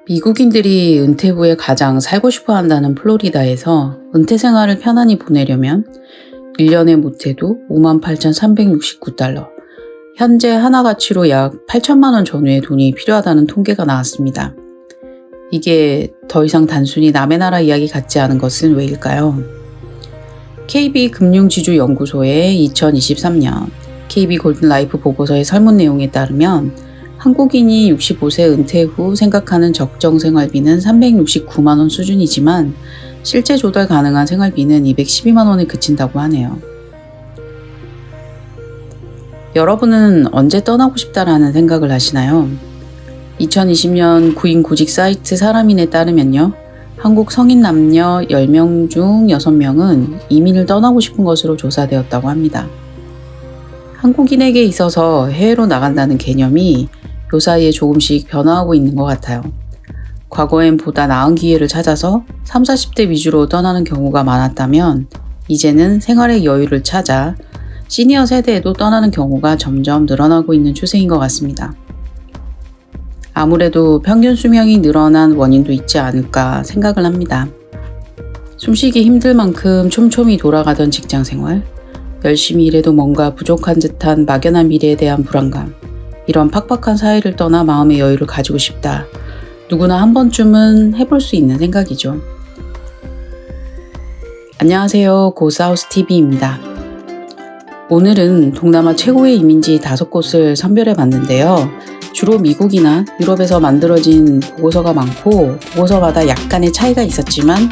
미국인들이 은퇴 후에 가장 살고 싶어 한다는 플로리다에서 은퇴 생활을 편안히 보내려면 1년에 못해도 58,369달러, 현재 하나 가치로 약 8천만 원 전후의 돈이 필요하다는 통계가 나왔습니다. 이게 더 이상 단순히 남의 나라 이야기 같지 않은 것은 왜일까요? KB금융지주연구소의 2023년 KB 골든라이프 보고서의 설문 내용에 따르면 한국인이 65세 은퇴 후 생각하는 적정 생활비는 369만 원 수준이지만 실제 조달 가능한 생활비는 212만 원에 그친다고 하네요. 여러분은 언제 떠나고 싶다라는 생각을 하시나요? 2020년 구인구직 사이트 사람인에 따르면요. 한국 성인 남녀 10명 중 6명은 이민을 떠나고 싶은 것으로 조사되었다고 합니다. 한국인에게 있어서 해외로 나간다는 개념이 요 사이에 조금씩 변화하고 있는 것 같아요. 과거엔 보다 나은 기회를 찾아서 30, 40대 위주로 떠나는 경우가 많았다면 이제는 생활의 여유를 찾아 시니어 세대에도 떠나는 경우가 점점 늘어나고 있는 추세인 것 같습니다. 아무래도 평균 수명이 늘어난 원인도 있지 않을까 생각을 합니다. 숨쉬기 힘들 만큼 촘촘히 돌아가던 직장 생활, 열심히 일해도 뭔가 부족한 듯한 막연한 미래에 대한 불안감, 이런 팍팍한 사회를 떠나 마음의 여유를 가지고 싶다. 누구나 한 번쯤은 해볼 수 있는 생각이죠. 안녕하세요. 고사우스TV입니다. 오늘은 동남아 최고의 이민지 5곳을 선별해 봤는데요. 주로 미국이나 유럽에서 만들어진 보고서가 많고 보고서마다 약간의 차이가 있었지만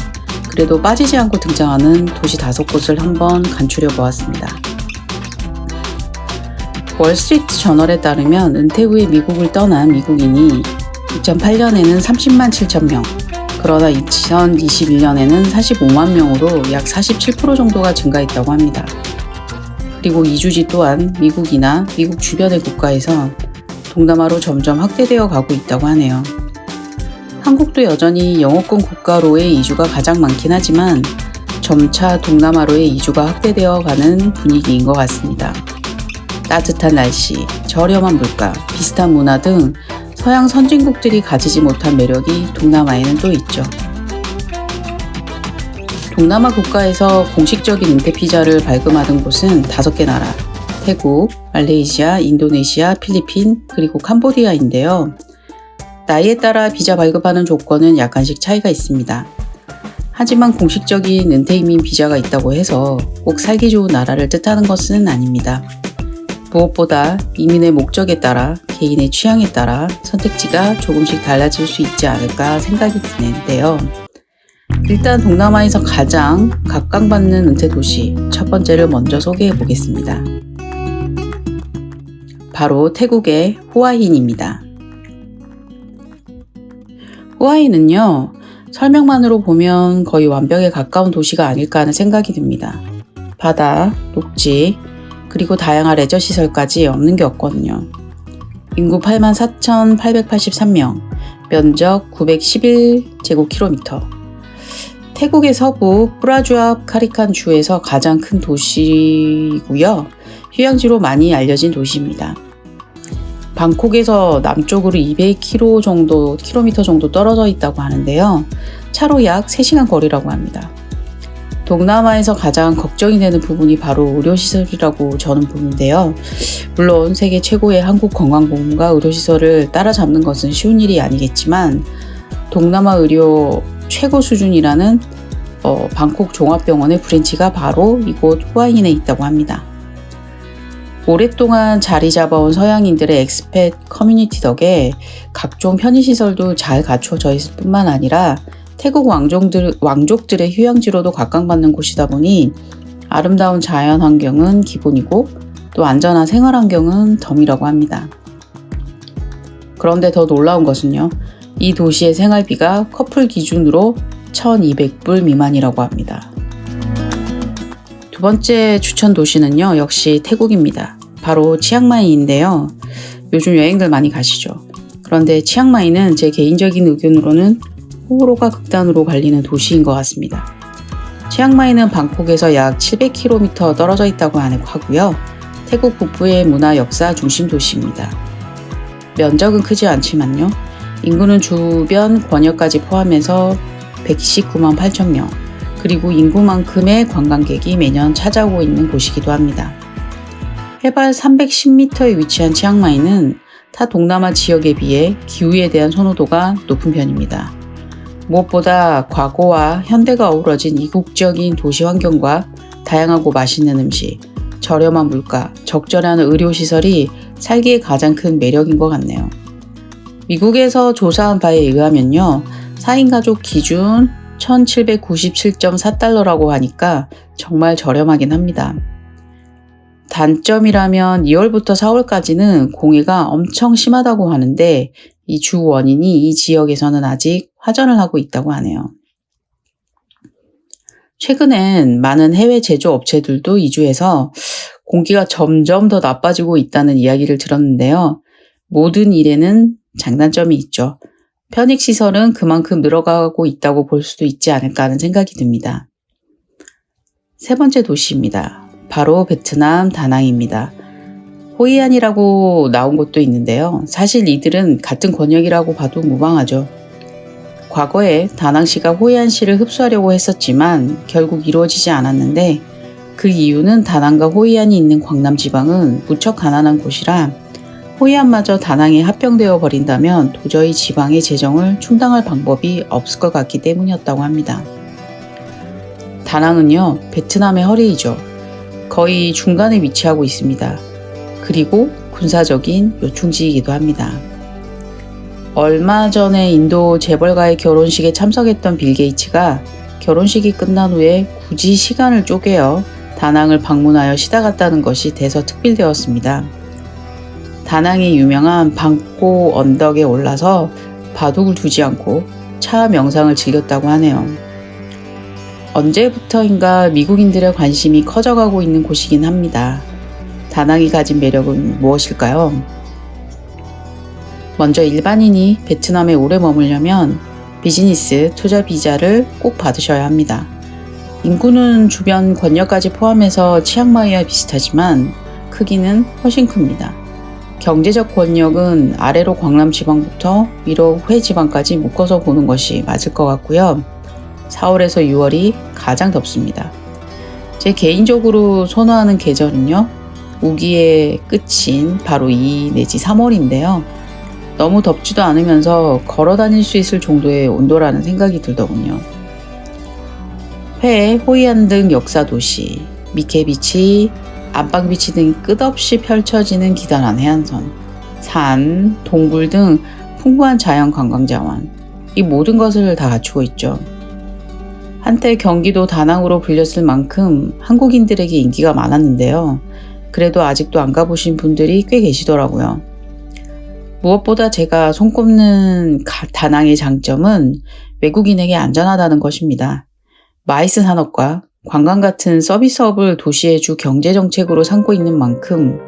그래도 빠지지 않고 등장하는 도시 5곳을 한번 간추려 보았습니다. 월스트리트 저널에 따르면 은퇴 후에 미국을 떠난 미국인이 2008년에는 30만 7천 명, 그러나 2021년에는 45만 명으로 약 47% 정도가 증가했다고 합니다. 그리고 이주지 또한 미국이나 미국 주변의 국가에서 동남아로 점점 확대되어 가고 있다고 하네요. 한국도 여전히 영어권 국가로의 이주가 가장 많긴 하지만 점차 동남아로의 이주가 확대되어 가는 분위기인 것 같습니다. 따뜻한 날씨, 저렴한 물가, 비슷한 문화 등 서양 선진국들이 가지지 못한 매력이 동남아에는 또 있죠. 동남아 국가에서 공식적인 은퇴 비자를 발급하는 곳은 5개 나라, 태국, 말레이시아, 인도네시아, 필리핀, 그리고 캄보디아인데요. 나이에 따라 비자 발급하는 조건은 약간씩 차이가 있습니다. 하지만 공식적인 은퇴 이민 비자가 있다고 해서 꼭 살기 좋은 나라를 뜻하는 것은 아닙니다. 무엇보다 이민의 목적에 따라 개인의 취향에 따라 선택지가 조금씩 달라질 수 있지 않을까 생각이 드는데요. 일단 동남아에서 가장 각광받는 은퇴 도시 첫 번째를 먼저 소개해 보겠습니다. 바로 태국의 후아힌입니다. 후아힌은요, 설명만으로 보면 거의 완벽에 가까운 도시가 아닐까 하는 생각이 듭니다. 바다, 녹지, 그리고 다양한 레저 시설까지 없는 게 없거든요. 인구 84,883명, 면적 911제곱킬로미터. 태국의 서부 프라주압 카리칸 주에서 가장 큰 도시이고요. 휴양지로 많이 알려진 도시입니다. 방콕에서 남쪽으로 200km 정도 떨어져 있다고 하는데요. 차로 약 3시간 거리라고 합니다. 동남아에서 가장 걱정이 되는 부분이 바로 의료시설이라고 저는 보는데요. 물론 세계 최고의 한국 건강보험과 의료시설을 따라잡는 것은 쉬운 일이 아니겠지만 동남아 의료 최고 수준이라는 방콕 종합병원의 브랜치가 바로 이곳 후아힌에 있다고 합니다. 오랫동안 자리 잡아온 서양인들의 엑스팻 커뮤니티 덕에 각종 편의시설도 잘 갖춰져 있을 뿐만 아니라 태국 왕족들의 휴양지로도 각광받는 곳이다 보니 아름다운 자연 환경은 기본이고 또 안전한 생활 환경은 덤이라고 합니다. 그런데 더 놀라운 것은요. 이 도시의 생활비가 커플 기준으로 1,200불 미만이라고 합니다. 두 번째 추천 도시는요. 역시 태국입니다. 바로 치앙마이인데요. 요즘 여행들 많이 가시죠. 그런데 치앙마이는 제 개인적인 의견으로는 호불호가 극단으로 갈리는 도시인 것 같습니다. 치앙마이는 방콕에서 약 700km 떨어져 있다고 하고요. 태국 북부의 문화 역사 중심 도시입니다. 면적은 크지 않지만요. 인구는 주변 권역까지 포함해서 119만 8천 명, 그리고 인구만큼의 관광객이 매년 찾아오고 있는 곳이기도 합니다. 해발 310m에 위치한 치앙마이는 타 동남아 지역에 비해 기후에 대한 선호도가 높은 편입니다. 무엇보다 과거와 현대가 어우러진 이국적인 도시 환경과 다양하고 맛있는 음식, 저렴한 물가, 적절한 의료시설이 살기에 가장 큰 매력인 것 같네요. 미국에서 조사한 바에 의하면요, 4인 가족 기준 1797.4달러라고 하니까 정말 저렴하긴 합니다. 단점이라면 2월부터 4월까지는 공해가 엄청 심하다고 하는데 이 주 원인이 이 지역에서는 아직 화전을 하고 있다고 하네요. 최근엔 많은 해외 제조업체들도 이주해서 공기가 점점 더 나빠지고 있다는 이야기를 들었는데요. 모든 일에는 장단점이 있죠. 편익시설은 그만큼 늘어가고 있다고 볼 수도 있지 않을까 하는 생각이 듭니다. 세 번째 도시입니다. 바로 베트남 다낭입니다. 호이안이라고 나온 곳도 있는데요. 사실 이들은 같은 권역이라고 봐도 무방하죠. 과거에 다낭시가 호이안시를 흡수하려고 했었지만 결국 이루어지지 않았는데 그 이유는 다낭과 호이안이 있는 광남 지방은 무척 가난한 곳이라 호이안마저 다낭에 합병되어 버린다면 도저히 지방의 재정을 충당할 방법이 없을 것 같기 때문이었다고 합니다. 다낭은요, 베트남의 허리이죠. 거의 중간에 위치하고 있습니다. 그리고 군사적인 요충지이기도 합니다. 얼마 전에 인도 재벌가의 결혼식에 참석했던 빌 게이츠가 결혼식이 끝난 후에 굳이 시간을 쪼개어 다낭을 방문하여 쉬다 갔다는 것이 대서특필되었습니다. 다낭의 유명한 방꼬 언덕에 올라서 바둑을 두지 않고 차 명상을 즐겼다고 하네요. 언제부터인가 미국인들의 관심이 커져가고 있는 곳이긴 합니다. 다낭이 가진 매력은 무엇일까요? 먼저 일반인이 베트남에 오래 머물려면 비즈니스 투자 비자를 꼭 받으셔야 합니다. 인구는 주변 권역까지 포함해서 치앙마이와 비슷하지만 크기는 훨씬 큽니다. 경제적 권역은 아래로 광남 지방부터 위로 회 지방까지 묶어서 보는 것이 맞을 것 같고요. 4월에서 6월이 가장 덥습니다. 제 개인적으로 선호하는 계절은요, 우기의 끝인 바로 2 내지 3월인데요. 너무 덥지도 않으면서 걸어 다닐 수 있을 정도의 온도라는 생각이 들더군요. 회, 호이안 등 역사 도시, 미케비치, 안방비치 등 끝없이 펼쳐지는 기다란 해안선, 산, 동굴 등 풍부한 자연 관광 자원, 이 모든 것을 다 갖추고 있죠. 한때 경기도 다낭으로 불렸을 만큼 한국인들에게 인기가 많았는데요. 그래도 아직도 안 가보신 분들이 꽤 계시더라고요. 무엇보다 제가 손꼽는 다낭의 장점은 외국인에게 안전하다는 것입니다. 마이스 산업과 관광 같은 서비스업을 도시의 주 경제정책으로 삼고 있는 만큼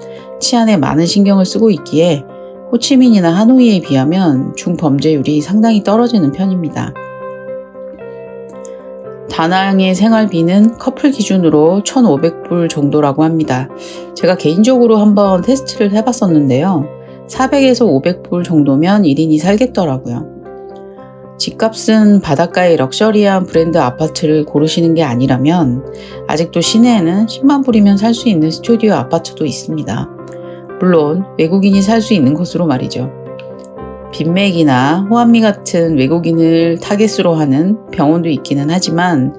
치안에 많은 신경을 쓰고 있기에 호치민이나 하노이에 비하면 중범죄율이 상당히 떨어지는 편입니다. 다낭의 생활비는 커플 기준으로 1,500불 정도라고 합니다. 제가 개인적으로 한번 테스트를 해봤었는데요. 400에서 500불 정도면 1인이 살겠더라고요. 집값은 바닷가의 럭셔리한 브랜드 아파트를 고르시는 게 아니라면 아직도 시내에는 10만 불이면 살 수 있는 스튜디오 아파트도 있습니다. 물론 외국인이 살 수 있는 곳으로 말이죠. 빈맥이나 호암미 같은 외국인을 타겟으로 하는 병원도 있기는 하지만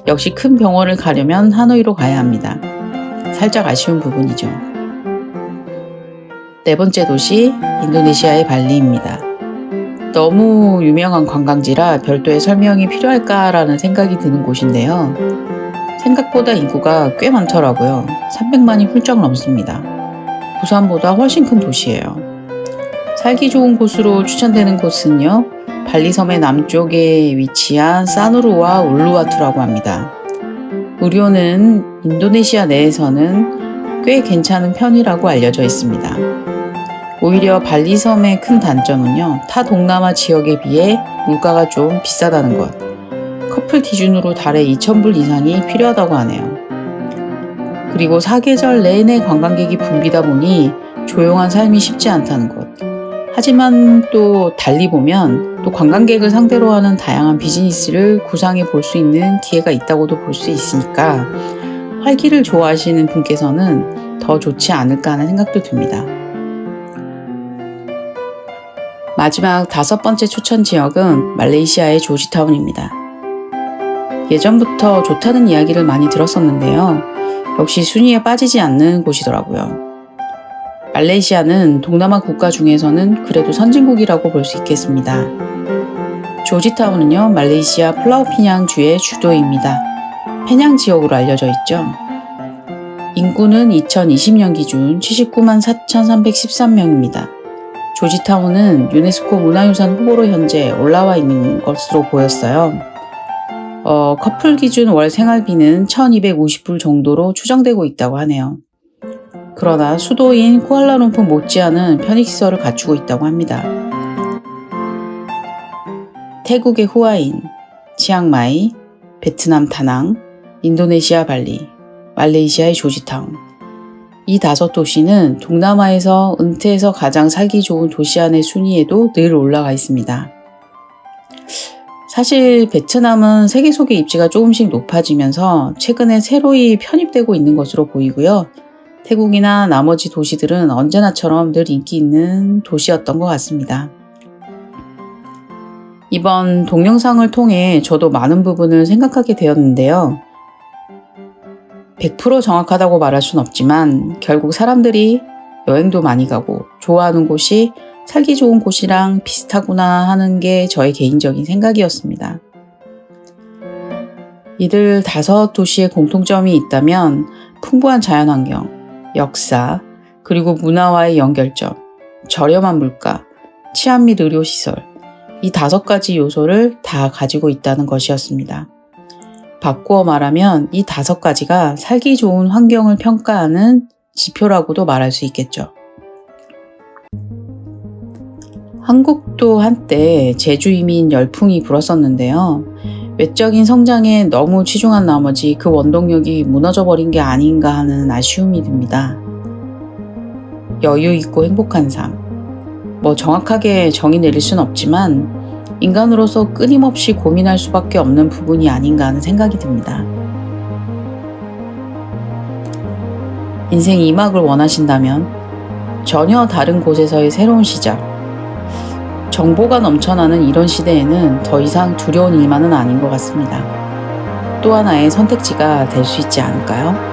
역시 큰 병원을 가려면 하노이로 가야 합니다. 살짝 아쉬운 부분이죠. 네 번째 도시, 인도네시아의 발리입니다. 너무 유명한 관광지라 별도의 설명이 필요할까라는 생각이 드는 곳인데요. 생각보다 인구가 꽤 많더라고요. 300만이 훌쩍 넘습니다. 부산보다 훨씬 큰 도시예요. 살기 좋은 곳으로 추천되는 곳은요, 발리섬의 남쪽에 위치한 사누루와 울루와투라고 합니다. 의료는 인도네시아 내에서는 꽤 괜찮은 편이라고 알려져 있습니다. 오히려 발리섬의 큰 단점은요, 타 동남아 지역에 비해 물가가 좀 비싸다는 것. 커플 기준으로 달에 2,000불 이상이 필요하다고 하네요. 그리고 사계절 내내 관광객이 붐비다 보니 조용한 삶이 쉽지 않다는 것. 하지만 또 달리 보면 또 관광객을 상대로 하는 다양한 비즈니스를 구상해 볼 수 있는 기회가 있다고도 볼 수 있으니까 활기를 좋아하시는 분께서는 더 좋지 않을까 하는 생각도 듭니다. 마지막 5번째 추천 지역은 말레이시아의 조지타운입니다. 예전부터 좋다는 이야기를 많이 들었었는데요. 역시 순위에 빠지지 않는 곳이더라고요. 말레이시아는 동남아 국가 중에서는 그래도 선진국이라고 볼 수 있겠습니다. 조지타운은요, 말레이시아 플라우 피냥 주의 주도입니다. 페냥 지역으로 알려져 있죠. 인구는 2020년 기준 79만 4,313명입니다. 조지타운은 유네스코 문화유산 후보로 현재 올라와 있는 것으로 보였어요. 커플 기준 월 생활비는 1,250불 정도로 추정되고 있다고 하네요. 그러나 수도인 쿠알라룸푸 못지않은 편의시설을 갖추고 있다고 합니다. 태국의 후아인, 치앙마이, 베트남 다낭, 인도네시아 발리, 말레이시아의 조지타운. 이 5도시는 동남아에서 은퇴해서 가장 살기 좋은 도시 안의 순위에도 늘 올라가 있습니다. 사실 베트남은 세계 속의 입지가 조금씩 높아지면서 최근에 새로이 편입되고 있는 것으로 보이고요. 태국이나 나머지 도시들은 언제나처럼 늘 인기 있는 도시였던 것 같습니다. 이번 동영상을 통해 저도 많은 부분을 생각하게 되었는데요. 100% 정확하다고 말할 순 없지만 결국 사람들이 여행도 많이 가고 좋아하는 곳이 살기 좋은 곳이랑 비슷하구나 하는 게 저의 개인적인 생각이었습니다. 이들 5도시의 공통점이 있다면 풍부한 자연환경, 역사, 그리고 문화와의 연결점, 저렴한 물가, 치안 및 의료시설, 이 5가지 요소를 다 가지고 있다는 것이었습니다. 바꾸어 말하면 이 5가지가 살기 좋은 환경을 평가하는 지표라고도 말할 수 있겠죠. 한국도 한때 제주 이민 열풍이 불었었는데요. 외적인 성장에 너무 치중한 나머지 그 원동력이 무너져버린 게 아닌가 하는 아쉬움이 듭니다. 여유 있고 행복한 삶. 정확하게 정의 내릴 순 없지만 인간으로서 끊임없이 고민할 수밖에 없는 부분이 아닌가 하는 생각이 듭니다. 인생 2막을 원하신다면 전혀 다른 곳에서의 새로운 시작. 정보가 넘쳐나는 이런 시대에는 더 이상 두려운 일만은 아닌 것 같습니다. 또 하나의 선택지가 될 수 있지 않을까요?